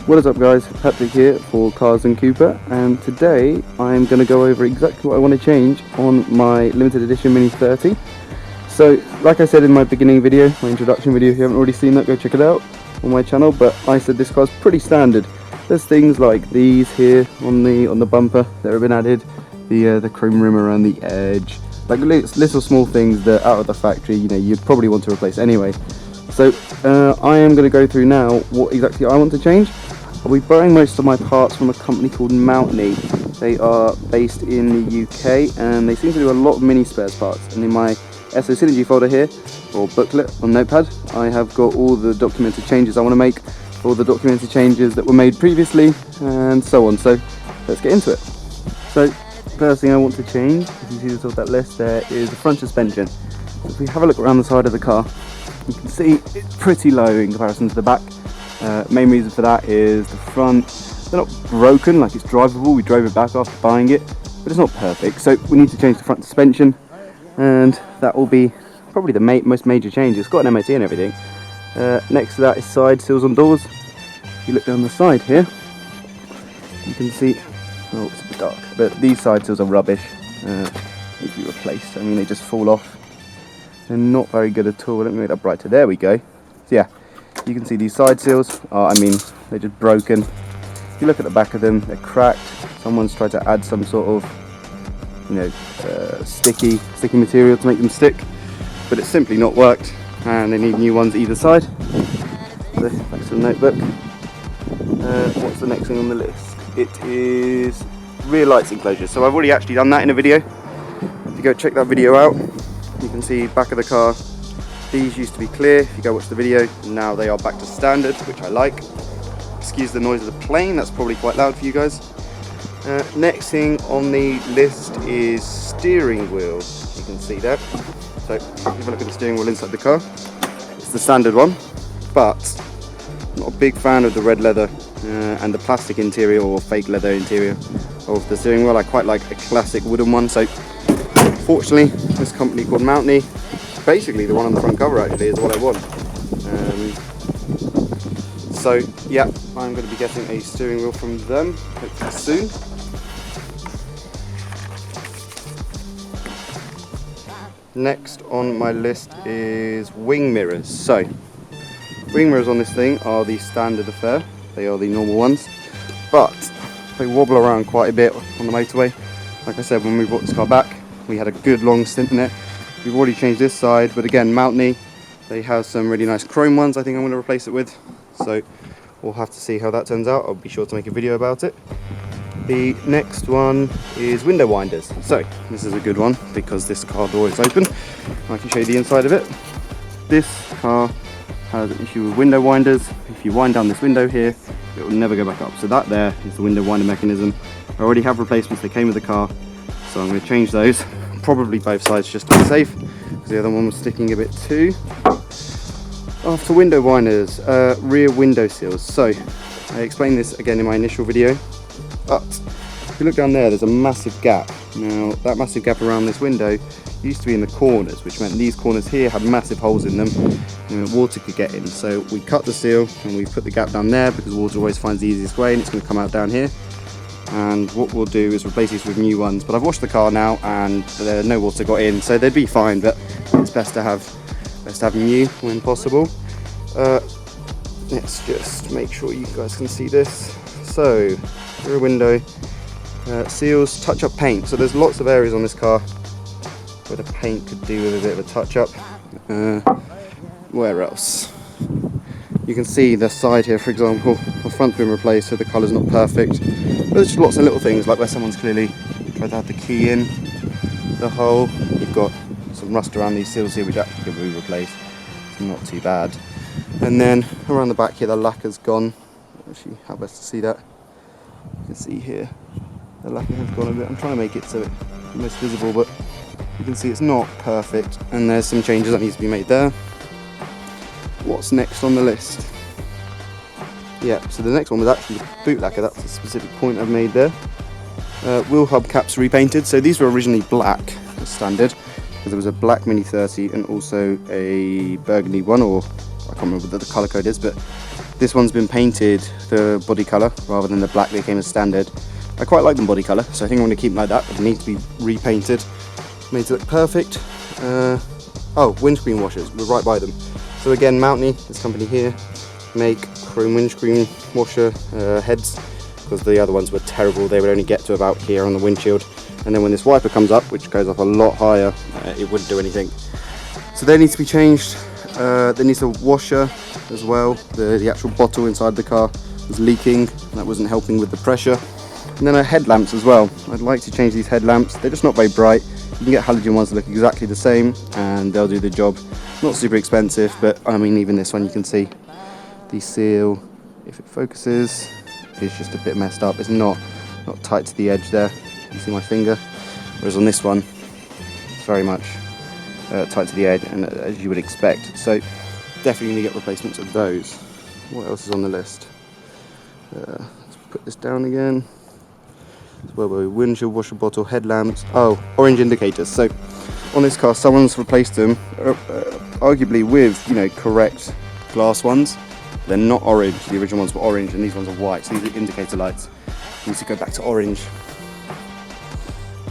What is up guys, Patrick here for Cars and Cooper, and today I'm going to go over exactly what I want to change on my limited edition Mini 30. So like I said in my beginning video, my introduction video, if you haven't already seen that, go check it out on my channel. But I said this car's pretty standard. There's things like these here on the bumper that have been added, the chrome rim around the edge, like little small things that out of the factory, you know, you'd probably want to replace anyway. So I am going to go through now what exactly I want to change. I'll be borrowing most of my parts from a company called Mountney. They are based in the UK and they seem to do a lot of mini spares parts. And in my SO Synergy folder here, or booklet on Notepad, I have got all the documented changes I want to make, all the documented changes that were made previously, and so on. So let's get into it. So first thing I want to change, if you see the top of that list there, is the front suspension. If we have a look around the side of the car, you can see it's pretty low in comparison to the back. Main reason for that is the front, they're not broken, like it's drivable. We drove it back after buying it, but it's not perfect. So we need to change the front suspension, and that will be probably the most major change. It's got an MOT and everything. Next to that is side seals on doors. If you look down the side here, you can see, oh it's a bit dark, but these side seals are rubbish. Need to be replaced. I mean, they just fall off. They're not very good at all. Let me make that brighter. There we go. So yeah, you can see these side seals are, I mean, they're just broken. If you look at the back of them, they're cracked. Someone's tried to add some sort of, you know, sticky material to make them stick, but it's simply not worked, and they need new ones either side. So back to the notebook. What's the next thing on the list? It is rear lights enclosure. So I've already actually done that in a video. If you go check that video out, you can see back of the car. These used to be clear, if you go watch the video, and now they are back to standard, which I like. Excuse the noise of the plane, that's probably quite loud for you guys. Next thing on the list is steering wheel. You can see that. So if you look at the steering wheel inside the car, it's the standard one, but I'm not a big fan of the red leather and the plastic interior or fake leather interior of the steering wheel. I quite like a classic wooden one. So fortunately, this company called Mountney, basically the one on the front cover actually, is what I want. So yeah, I'm going to be getting a steering wheel from them hopefully soon. Next on my list is wing mirrors. So wing mirrors on this thing are the standard affair. They are the normal ones, but they wobble around quite a bit on the motorway. Like I said, when we brought this car back, we had a good long stint in it. We've already changed this side, but again, Mountney, they have some really nice chrome ones I think I'm going to replace it with. So we'll have to see how that turns out. I'll be sure to make a video about it. The next one is window winders. So this is a good one because this car door is open. I can show you the inside of it. This car has an issue with window winders. If you wind down this window here, it will never go back up. So that there is the window winder mechanism. I already have replacements, they came with the car, so I'm going to change those. Probably both sides just to be safe, because the other one was sticking a bit too. After window winders, rear window seals. So I explained this again in my initial video, but if you look down there, there's a massive gap. Now that massive gap around this window used to be in the corners, which meant these corners here had massive holes in them and water could get in. So we cut the seal and we put the gap down there because water always finds the easiest way, and it's going to come out down here. And what we'll do is replace these with new ones, but I've washed the car now and no water got in, so they'd be fine, but it's best to have new when possible. Let's just make sure you guys can see this. So rear window seals, touch up paint. So there's lots of areas on this car where the paint could do with a bit of a touch up. Where else? You can see the side here, for example, the front's been replaced, so the colour's not perfect. But there's just lots of little things, like where someone's clearly tried to have the key in the hole. You've got some rust around these seals here, which actually could be replaced. It's not too bad. And then around the back here, the lacquer's gone. Actually, how best to see that? You can see here, the lacquer has gone a bit. I'm trying to make it so it's most visible, but you can see it's not perfect. And there's some changes that needs to be made there. What's next on the list? Yeah, so the next one was actually boot lacquer. That's a specific point I've made there. Wheel hub caps repainted. So these were originally black as standard, because there was a black Mini 30 and also a burgundy one, or I can't remember what the colour code is, but This one's been painted the body colour rather than the black that came as standard. I quite like the body colour, so I think I'm going to keep them like that, but it needs to be repainted, made to look perfect. Oh, windscreen washers, we're right by them. So again, Mountney, this company here, make chrome windscreen washer heads, because the other ones were terrible. They would only get to about here on the windshield, and then when this wiper comes up, which goes up a lot higher, it wouldn't do anything. So they need to be changed. There needs a washer as well. The actual bottle inside the car was leaking, that wasn't helping with the pressure. And then our headlamps as well. I'd like to change these headlamps. They're just not very bright. You can get halogen ones that look exactly the same and they'll do the job. Not super expensive, but I mean, even this one you can see the seal, if it focuses, is just a bit messed up. It's not tight to the edge there. You see my finger? Whereas on this one, it's very much tight to the edge, and as you would expect. So definitely going to get replacements of those. What else is on the list? Let's put this down again. Where were we? Windshield washer bottle, headlamps. Oh, orange indicators. So on this car, someone's replaced them, arguably with, you know, correct glass ones. They're not orange. The original ones were orange, and these ones are white. So these are indicator lights. Need to go back to orange.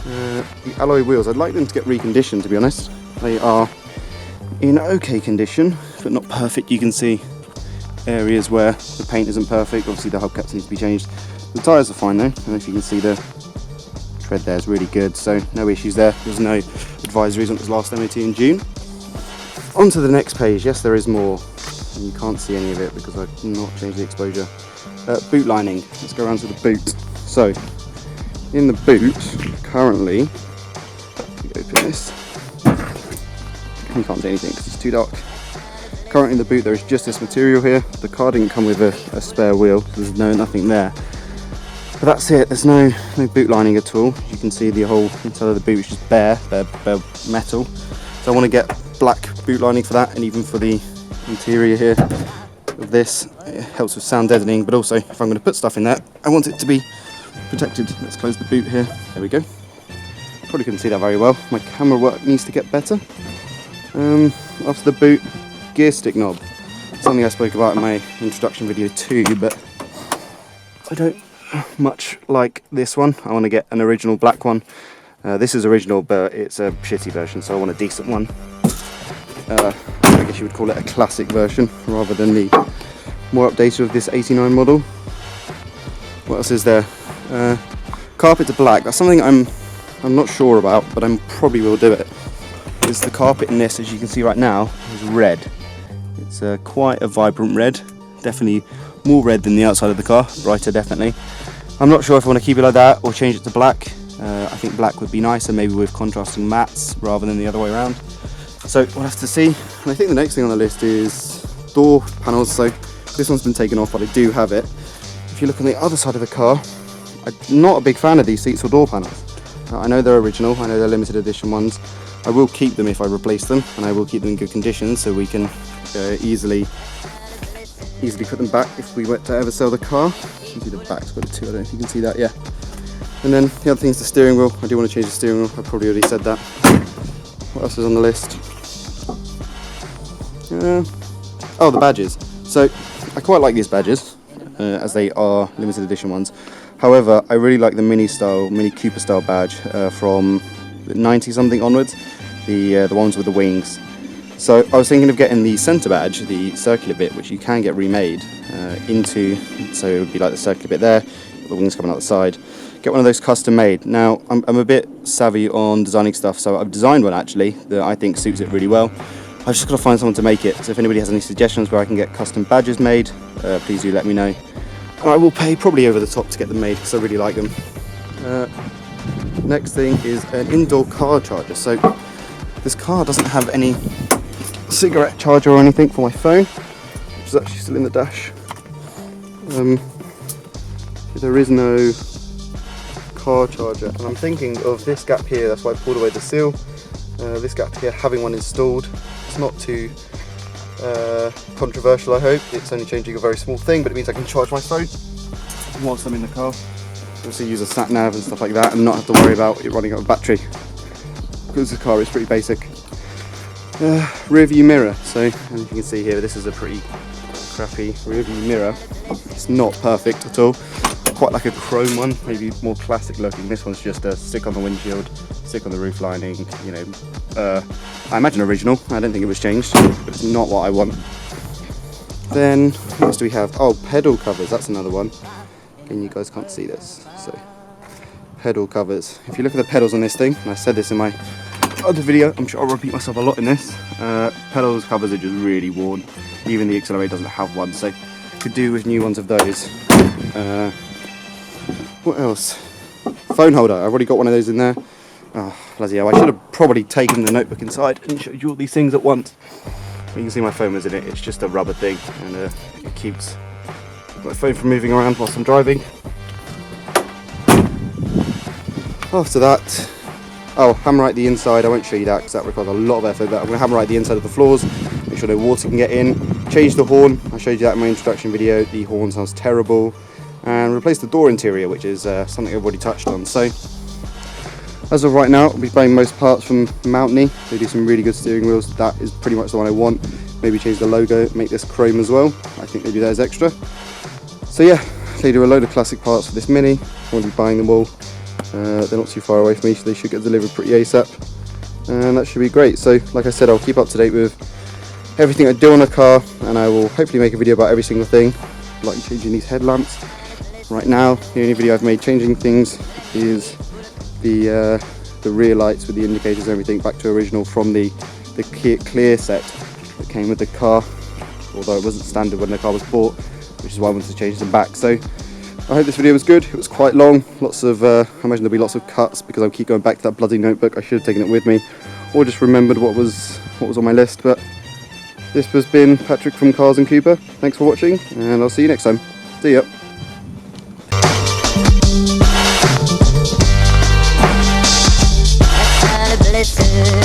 The alloy wheels. I'd like them to get reconditioned, to be honest. They are in okay condition, but not perfect. You can see areas where the paint isn't perfect. Obviously the hubcaps need to be changed. The tyres are fine though, and if you can see the tread there is really good, so no issues there. There's no advisories on its last MOT in June. On to the next page. Yes, there is more, and you can't see any of it because I've not changed the exposure. Boot lining. Let's go around to the boot. So in the boot currently, open this, you can't see anything because it's too dark. Currently in the boot there is just this material here. The car didn't come with a spare wheel, so there's nothing there. But that's it, there's no boot lining at all. You can see the whole inside of the boot is just bare metal. So I want to get black boot lining for that, and even for the interior here of this. It helps with sound deadening, but also if I'm going to put stuff in there, I want it to be protected. Let's close the boot here. There we go. Probably couldn't see that very well. My camera work needs to get better. After the boot, gear stick knob. Something I spoke about in my introduction video too, but I don't much like this one. I want to get an original black one. This is original, but it's a shitty version, so I want a decent one. I guess you would call it a classic version rather than the more updated of this 89 model. What else is there? Carpet to black. That's something I'm not sure about, but I probably will do it. Is the carpet in this, as you can see right now, is red. It's quite a vibrant red, definitely more red than the outside of the car, brighter definitely. I'm not sure if I want to keep it like that or change it to black. I think black would be nicer, maybe with contrasting mattes rather than the other way around. So we'll have to see. And I think the next thing on the list is door panels. So this one's been taken off, but I do have it. If you look on the other side of the car, I'm not a big fan of these seats or door panels. I know they're original, I know they're limited edition ones. I will keep them if I replace them, and I will keep them in good condition so we can easily put them back if we were to ever sell the car. You can see the back's got a 2, I don't know if you can see that, yeah. And then the other thing is the steering wheel. I do want to change the steering wheel, I probably already said that. What else is on the list? Oh, the badges. So I quite like these badges, as they are limited edition ones. However, I really like the Mini Cooper style badge from 90 something onwards, the ones with the wings. So I was thinking of getting the centre badge, the circular bit, which you can get remade into, so it would be like the circular bit there, the wings coming out the side. Get one of those custom made. Now I'm a bit savvy on designing stuff, so I've designed one actually that I think suits it really well. I've just got to find someone to make it. So if anybody has any suggestions where I can get custom badges made, please do let me know. And I will pay probably over the top to get them made because I really like them. Next thing is an indoor car charger. So this car doesn't have any cigarette charger or anything for my phone, which is actually still in the dash. There is no car charger, and I'm thinking of this gap here. That's why I pulled away the seal. This gap here, having one installed. It's not too controversial, I hope. It's only changing a very small thing, but it means I can charge my phone whilst I'm in the car. Also use a sat nav and stuff like that, and not have to worry about it running out of battery because the car is pretty basic. Rear view mirror. So, as you can see here, this is a pretty crappy rear view mirror. It's not perfect at all. Quite like a chrome one, maybe more classic looking. This one's just a stick on the windshield, stick on the roof lining, you know. I imagine original. I don't think it was changed, but it's not what I want. Then, what else do we have? Oh, pedal covers, that's another one. Again, you guys can't see this, so pedal covers. If you look at the pedals on this thing, and I said this in my other video, I'm sure I'll repeat myself a lot in this, pedals covers are just really worn. Even the Accelerator doesn't have one, so could do with new ones of those. What else? Phone holder, I've already got one of those in there. Oh, bloody hell, I should have probably taken the notebook inside and showed you all these things at once. You can see my phone was in it, it's just a rubber thing, and it keeps my phone from moving around whilst I'm driving. After that, oh, hammerite the inside. I won't show you that because that requires a lot of effort, but I'm going to hammerite the inside of the floors, make sure no water can get in. Change the horn, I showed you that in my introduction video. The horn sounds terrible. And replace the door interior, which is something I've already touched on. So, as of right now, I'll be buying most parts from Mountney. They do some really good steering wheels. That is pretty much the one I want. Maybe change the logo, make this chrome as well. I think they do that as extra. So yeah, they do a load of classic parts for this Mini. I want to be buying them all. They're not too far away from me, so they should get delivered pretty ASAP. And that should be great. So, like I said, I'll keep up to date with everything I do on a car, and I will hopefully make a video about every single thing, like changing these headlamps. Right now, the only video I've made changing things is the rear lights with the indicators and everything back to original from the clear set that came with the car, although it wasn't standard when the car was bought, which is why I wanted to change them back. So I hope this video was good. It was quite long, lots of I imagine there'll be lots of cuts because I'll keep going back to that bloody notebook. I should have taken it with me, or just remembered what was on my list. But this has been Patrick from Cars and Cooper. Thanks for watching, and I'll see you next time. See ya. Blessed